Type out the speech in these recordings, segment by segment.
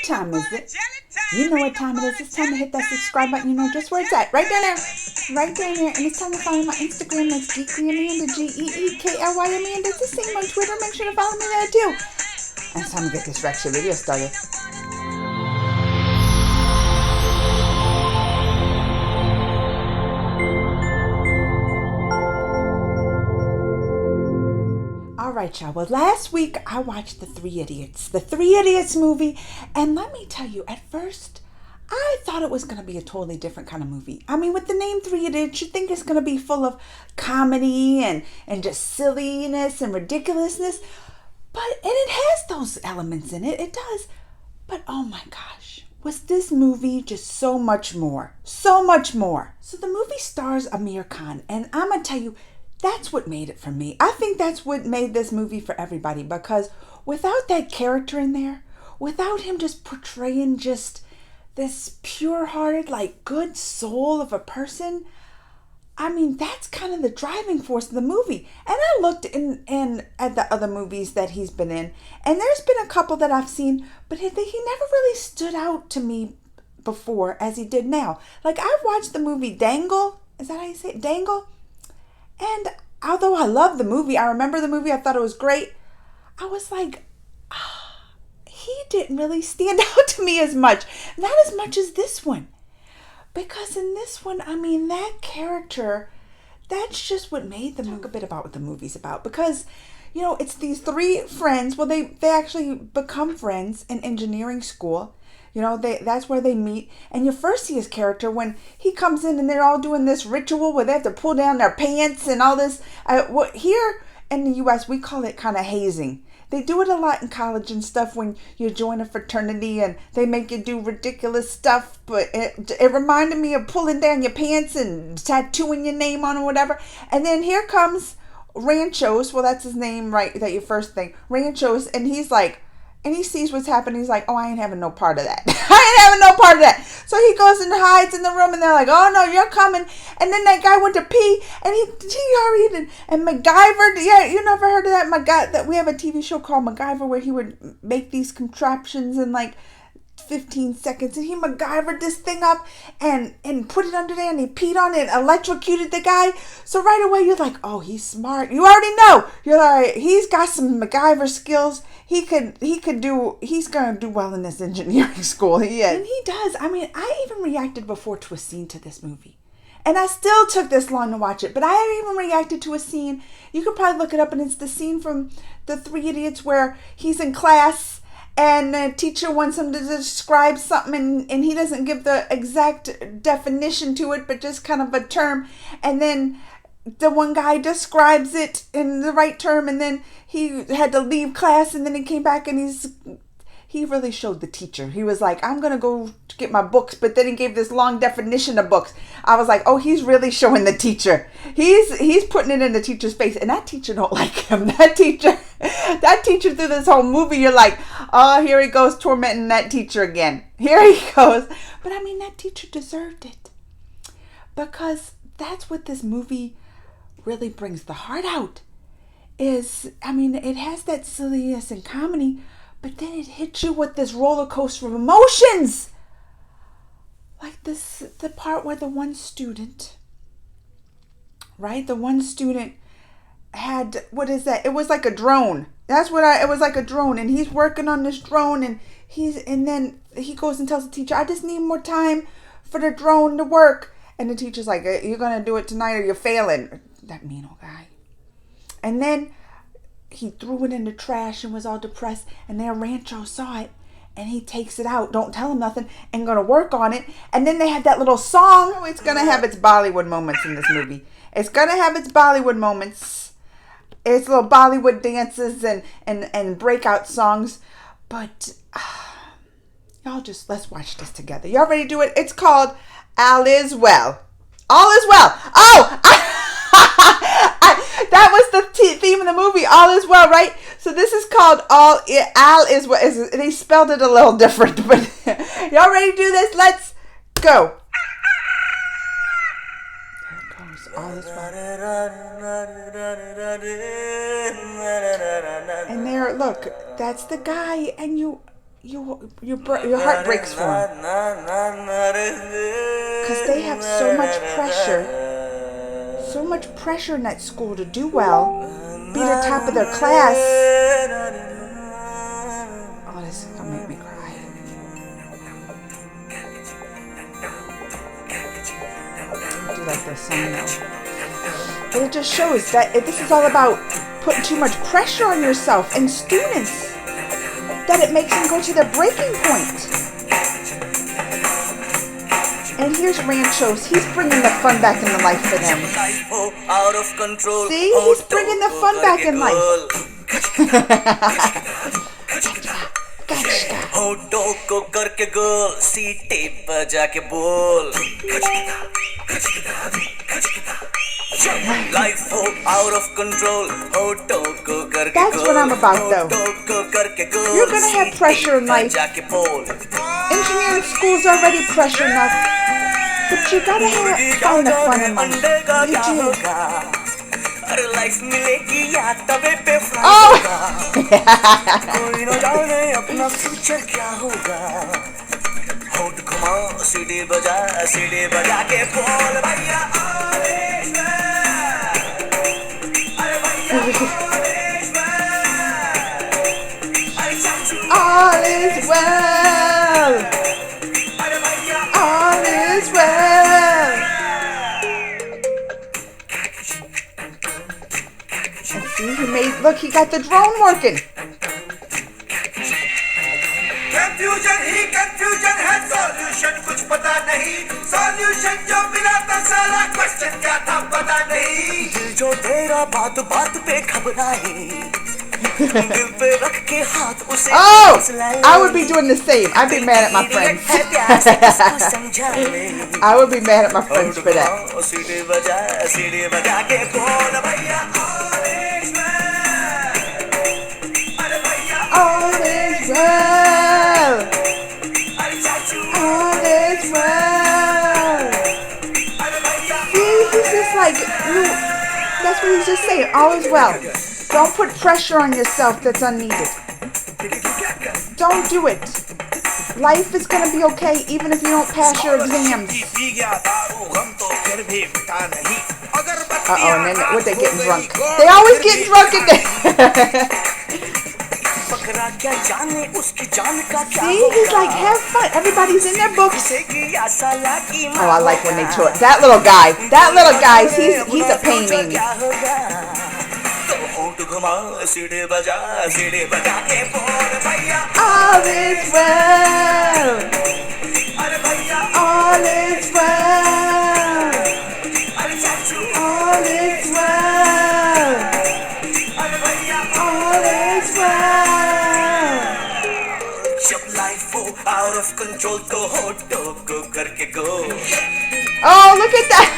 time is it? You know what time it is. It's time to hit that subscribe button. You know just where it's at. Right down there. Right down there. And it's time to follow my Instagram. That's Geekly Amanda. Geekly Amanda. It's the same on Twitter. Make sure to follow me there too. And it's time to get this Rection video started. Alright, y'all. Well, last week I watched The Three Idiots movie, and let me tell you, at first, I thought it was going to be a totally different kind of movie. I mean, with the name Three Idiots, you think it's going to be full of comedy and just silliness and ridiculousness, and it has those elements in it. It does. But oh my gosh, was this movie just so much more? So much more. So the movie stars Amir Khan, and I'm going to tell you, that's what made it for me. I think that's what made this movie for everybody, because without that character in there, without him just portraying just this pure-hearted, like, good soul of a person, I mean, that's kind of the driving force of the movie. And I looked in at the other movies that he's been in, and there's been a couple that I've seen, but he never really stood out to me before as he did now. Like, I've watched the movie Dangle. Is that how you say it? Dangle? And although I love the movie, I remember the movie, I thought it was great, I was like, he didn't really stand out to me as much. Not as much as this one. Because in this one, I mean, that character, that's just what made the movie. Talk a bit about what the movie's about. Because, you know, it's these three friends. Well, they actually become friends in engineering school. You know, that's where they meet. And you first see his character when he comes in and they're all doing this ritual where they have to pull down their pants and all this. Here in the U.S., we call it kind of hazing. They do it a lot in college and stuff when you join a fraternity and they make you do ridiculous stuff. But it reminded me of pulling down your pants and tattooing your name on or whatever. And then here comes Ranchos. Well, that's his name, right? That your first thing. Ranchos. And he's like, and he sees what's happening. He's like, oh, I ain't having no part of that. I ain't having no part of that. So he goes and hides in the room, and they're like, oh, no, you're coming. And then that guy went to pee, and he hurried, and MacGyver, yeah, you never heard of that? That we have a TV show called MacGyver where he would make these contraptions in like 15 seconds, and he MacGyvered this thing up and put it under there, and he peed on it and electrocuted the guy. So right away you're like, oh, he's smart. You already know. You're like, he's got some MacGyver skills. He's gonna do well in this engineering school. Yeah. And he does. I mean, I even reacted before to a scene to this movie. And I still took this long to watch it, but I even reacted to a scene. You could probably look it up, and it's the scene from The Three Idiots where he's in class and the teacher wants him to describe something, and he doesn't give the exact definition to it, but just kind of a term. And then the one guy describes it in the right term, and then he had to leave class, and then he came back, and he really showed the teacher. He was like, I'm going to go get my books, but then he gave this long definition of books. I was like, oh, he's really showing the teacher. He's putting it in the teacher's face, and that teacher don't like him. That teacher through this whole movie, you're like, oh, here he goes tormenting that teacher again. Here he goes. But I mean, that teacher deserved it, because that's what this movie really brings the heart out. I mean, it has that silliness and comedy, but then it hits you with this roller coaster of emotions. Like the part where the one student, right? The one student had, what is that? It was like a drone. It was like a drone, and he's working on this drone, and then he goes and tells the teacher, I just need more time for the drone to work. And the teacher's like, you're going to do it tonight or you're failing. That mean old guy. And then he threw it in the trash and was all depressed. And their Rancho saw it, and he takes it out. Don't tell him nothing. And going to work on it. And then they have that little song. Oh, it's going to have its Bollywood moments in this movie. It's going to have its Bollywood moments. It's little Bollywood dances and breakout songs. But let's watch this together. Y'all ready to do it? It's called Aal Izz Well. All is well. Oh! That was the theme of the movie, All Is Well, right? So this is called Aal Izz Well. They spelled it a little different, but y'all ready to do this? Let's go. There it goes. All is well. And there, look, that's the guy, and your heart breaks for them because they have so much pressure in that school to do well, be the top of their class. Oh, this is gonna make me cry. I do like this song though. But it just shows that this is all about putting too much pressure on yourself and students, that it makes them go to their breaking point. And here's Rancho's. He's bringing the fun back into life for them. See? He's bringing the fun back in life. होठों को करके गोल सीटी बजा के बोल life out of control होठों को करके गोल. That's what I'm about though. You're gonna have pressure in life. Engineering school's already pressure enough, but you gotta find the fun in life. You do. Life मिलेगी या तवे पे fry कोई न जाने अपना फ्यूचर क्या होगा होठ घुमा सीढ़ी बजा के बोल भैया all is well all is well. See, he got the drone working. Confusion he confusion है solution कुछ पता नहीं solution जो मिला था सारा question क्या था पता नहीं दिल जो तेरा बात बात पे घबराए दिल पे रख के हाथ उसे I would be doing the same. I'd be mad at my friends. I would be mad at my friends for that. सीढ़ी बजा के बोल भैया all is well. All is well. See, he's just like, that's what he's just saying. All is well. Don't put pressure on yourself that's unneeded. Don't do it. Life is going to be okay even if you don't pass your exams. Uh-oh, and then what, they getting drunk? They always get drunk in there. See, he's like, have fun. Everybody's in their books. Oh, I like when they talk. That little guy, he's a pain in me. All is well. All is well. All is well. All is well. Out of control to hoto ko karke go. Oh, look at that.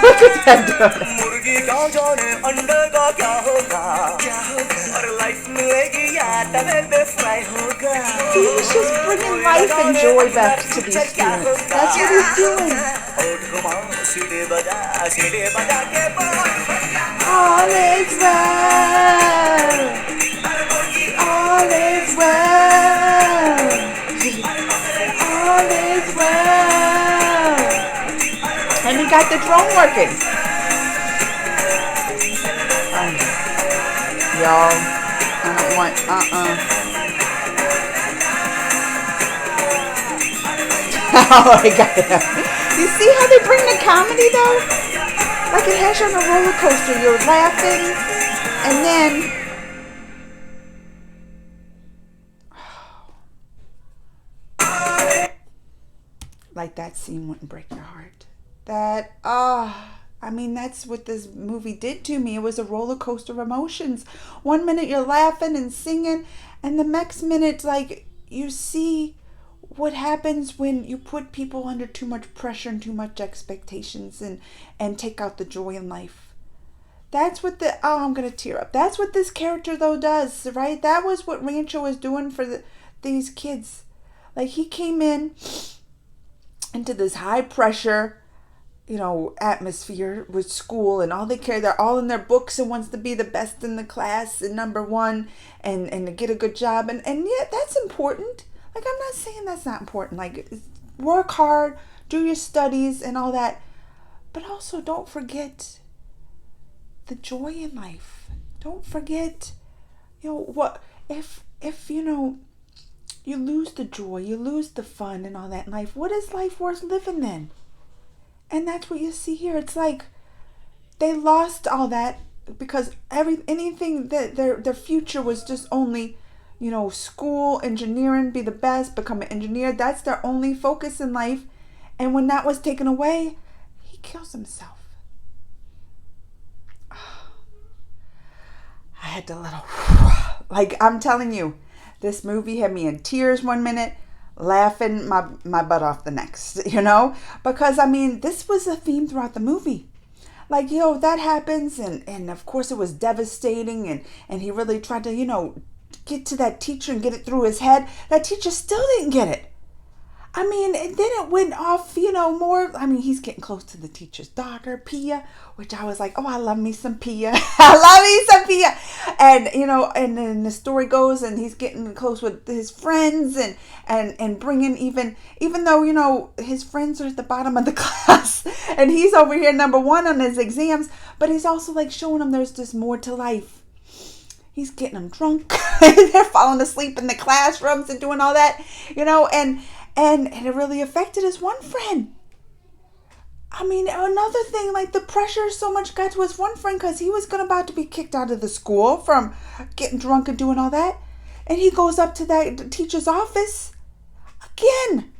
Look at that dude. He's just bringing life and joy back to these students. That's what he's doing. All is well. All is well. All is well. And we got the drone working. Y'all, I don't want, Oh my God. You see how they bring the comedy though? Like it has you on a roller coaster. You're laughing, and then like that scene wouldn't break your heart. I mean, that's what this movie did to me. It was a roller coaster of emotions. One minute you're laughing and singing, and the next minute, like, you see what happens when you put people under too much pressure and too much expectations and take out the joy in life. That's what I'm going to tear up. That's what this character, though, does, right? That was what Rancho was doing for these kids. Like, he came into this high pressure, atmosphere with school, and all they care, they're all in their books and wants to be the best in the class and number one, and to get a good job. And yeah, that's important. Like, I'm not saying that's not important. Like, work hard, do your studies and all that. But also don't forget the joy in life. Don't forget, what if you lose the joy, you lose the fun and all that in life. What is life worth living then? And that's what you see here. It's like they lost all that because anything that their future was just only, school, engineering, be the best, become an engineer. That's their only focus in life. And when that was taken away, he kills himself. I had to like, I'm telling you, this movie had me in tears one minute, laughing my butt off the next, because this was a theme throughout the movie. Like, that happens, and of course it was devastating, and he really tried to, get to that teacher and get it through his head. That teacher still didn't get it. And then it went off, more. He's getting close to the teacher's daughter, Pia, which I was like, oh, I love me some Pia. I love me some Pia. And, and then the story goes, and he's getting close with his friends and bringing even though, his friends are at the bottom of the class and he's over here number one on his exams, but he's also like showing them there's just more to life. He's getting them drunk. They're falling asleep in the classrooms and doing all that, and it really affected his one friend. Another thing, like the pressure so much got to his one friend because he was about to be kicked out of the school from getting drunk and doing all that. And he goes up to that teacher's office again.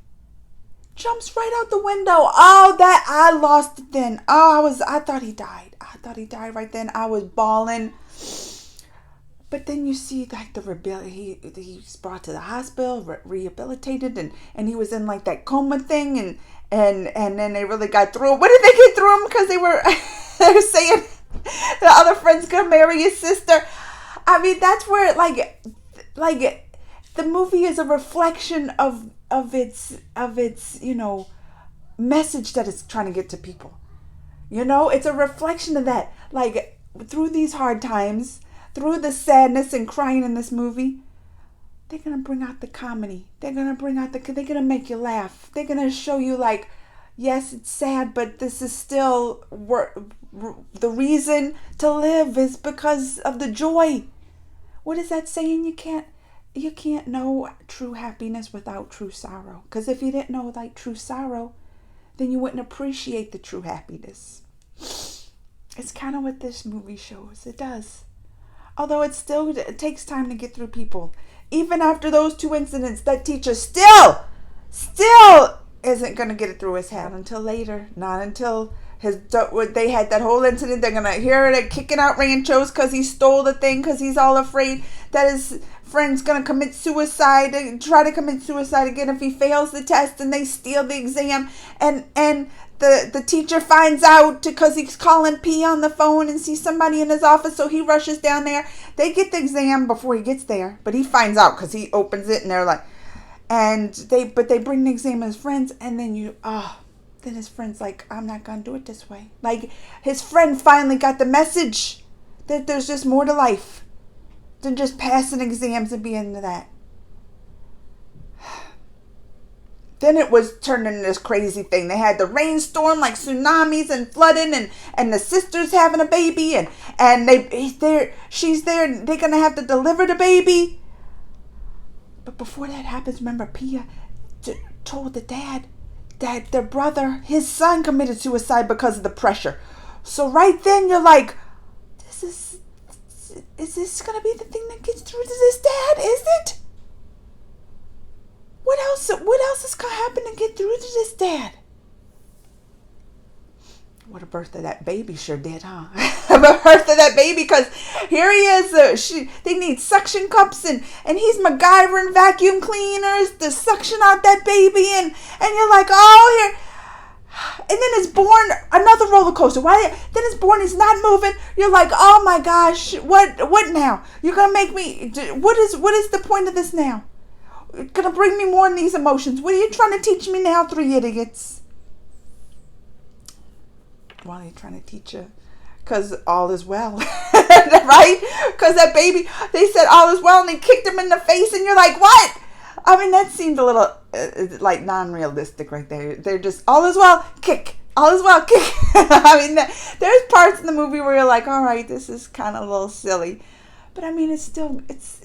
Jumps right out the window. Oh, that I lost it then. Oh, I thought he died. I thought he died right then. I was bawling. But then you see like he's brought to the hospital, rehabilitated, and he was in like that coma thing, and then they really got through him. What did they get through him? Because they were saying the other friend's gonna marry his sister. That's where like the movie is a reflection of its message that it's trying to get to people. It's a reflection of that. Like, through these hard times, through the sadness and crying in this movie, they're going to bring out the comedy. They're going to make you laugh. They're going to show you like, yes, it's sad, but this is still the reason to live is because of the joy. What is that saying? You can't know true happiness without true sorrow. Because if you didn't know like true sorrow, then you wouldn't appreciate the true happiness. It's kind of what this movie shows. It does. Although it takes time to get through people. Even after those two incidents, that teacher still isn't going to get it through his head until later. Not until they had that whole incident. They're going to hear it kicking out ranchos because he stole the thing, because he's all afraid that his friend's going to try to commit suicide again if he fails the test, and they steal the exam. And the teacher finds out because he's calling P on the phone and sees somebody in his office, so he rushes down there. They get the exam before he gets there, but he finds out because he opens it, and they're like, but they bring the exam to his friends, and then then his friend's like, I'm not gonna do it this way. Like, his friend finally got the message that there's just more to life than just passing exams and being into that. Then it was turning into this crazy thing. They had the rainstorm, like tsunamis and flooding, and the sister's having a baby, and she's there. They're gonna have to deliver the baby. But before that happens, remember, Pia told the dad that their brother, his son, committed suicide because of the pressure. So right then you're like, is this gonna be the thing that gets through to this dad? Is it? What else is going to happen to get through to this dad? What a birth of that baby sure did, huh? A birth of that baby, because here he is. They need suction cups, and he's MacGyvering vacuum cleaners to suction out that baby, and you're like, oh, here. And then it's born another roller coaster. Then it's born, he's not moving. You're like, oh my gosh, what now? You're going to make me, what is the point of this now? Gonna bring me more in these emotions. What are you trying to teach me now, Three Idiots? While you're trying to teach you, because all is well, right? Because that baby, they said all is well, and they kicked him in the face, and you're like, what? I mean, that seemed a little like non-realistic right there. They're just all is well, kick. All is well, kick. I mean, there's parts in the movie where you're like, all right, this is kind of a little silly, but I mean, it's still it's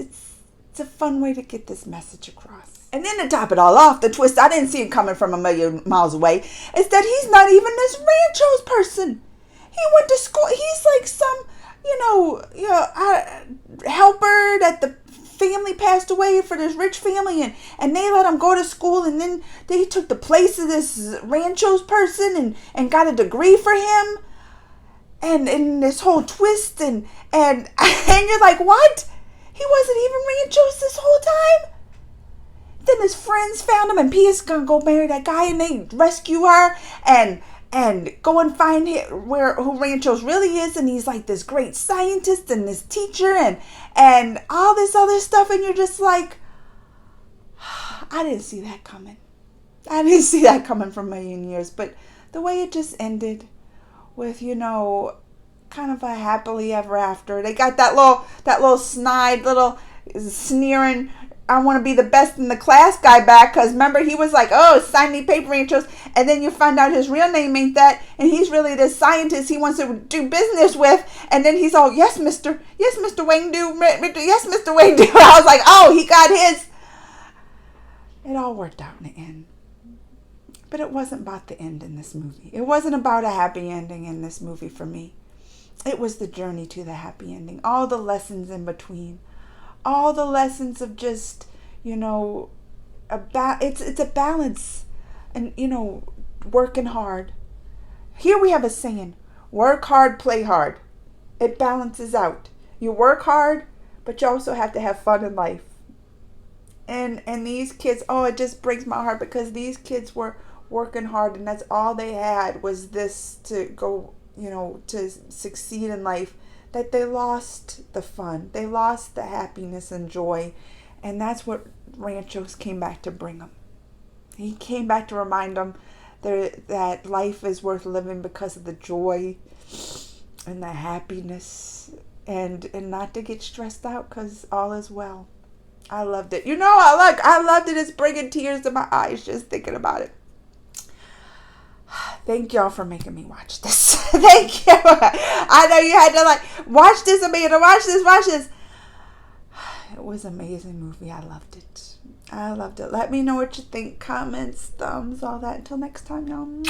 a fun way to get this message across. And then to top it all off, the twist I didn't see it coming from a million miles away is that he's not even this Rancho's person. He went to school. He's like some, helper that the family passed away for this rich family, and they let him go to school, and then they took the place of this Rancho's person and got a degree for him, and this whole twist, and you're like, what? He wasn't even Rancho's this whole time? Then his friends found him, and Pia's gonna go marry that guy, and they rescue her, and go and find who Rancho's really is, and he's like this great scientist and this teacher and all this other stuff, and you're just like, I didn't see that coming. I didn't see that coming for a million years. But the way it just ended with, kind of a happily ever after. They got that little snide, little sneering, I want to be the best in the class guy back, because remember, he was like, oh, sign me paper, Ranchos, and then you find out his real name ain't that, and he's really this scientist he wants to do business with, and then he's all, yes, Mr. Wangdu, yes, Mr. Wangdu. I was like, oh, he got his. It all worked out in the end. But it wasn't about the end in this movie. It wasn't about a happy ending in this movie for me. It was the journey to the happy ending, all the lessons in between. All the lessons of just, it's a balance, and, working hard. Here we have a saying, work hard, play hard. It balances out. You work hard, but you also have to have fun in life. And these kids, it just breaks my heart, because these kids were working hard, and that's all they had was this to go, to succeed in life. That they lost the fun. They lost the happiness and joy. And that's what Ranchos came back to bring them. He came back to remind them that life is worth living because of the joy and the happiness. And not to get stressed out, because all is well. I loved it. I loved it. It's bringing tears to my eyes just thinking about it. Thank y'all for making me watch this. Thank you. I know you had to watch this, Amanda. Watch this. It was an amazing movie. I loved it. Let me know what you think. Comments, thumbs, all that. Until next time, y'all.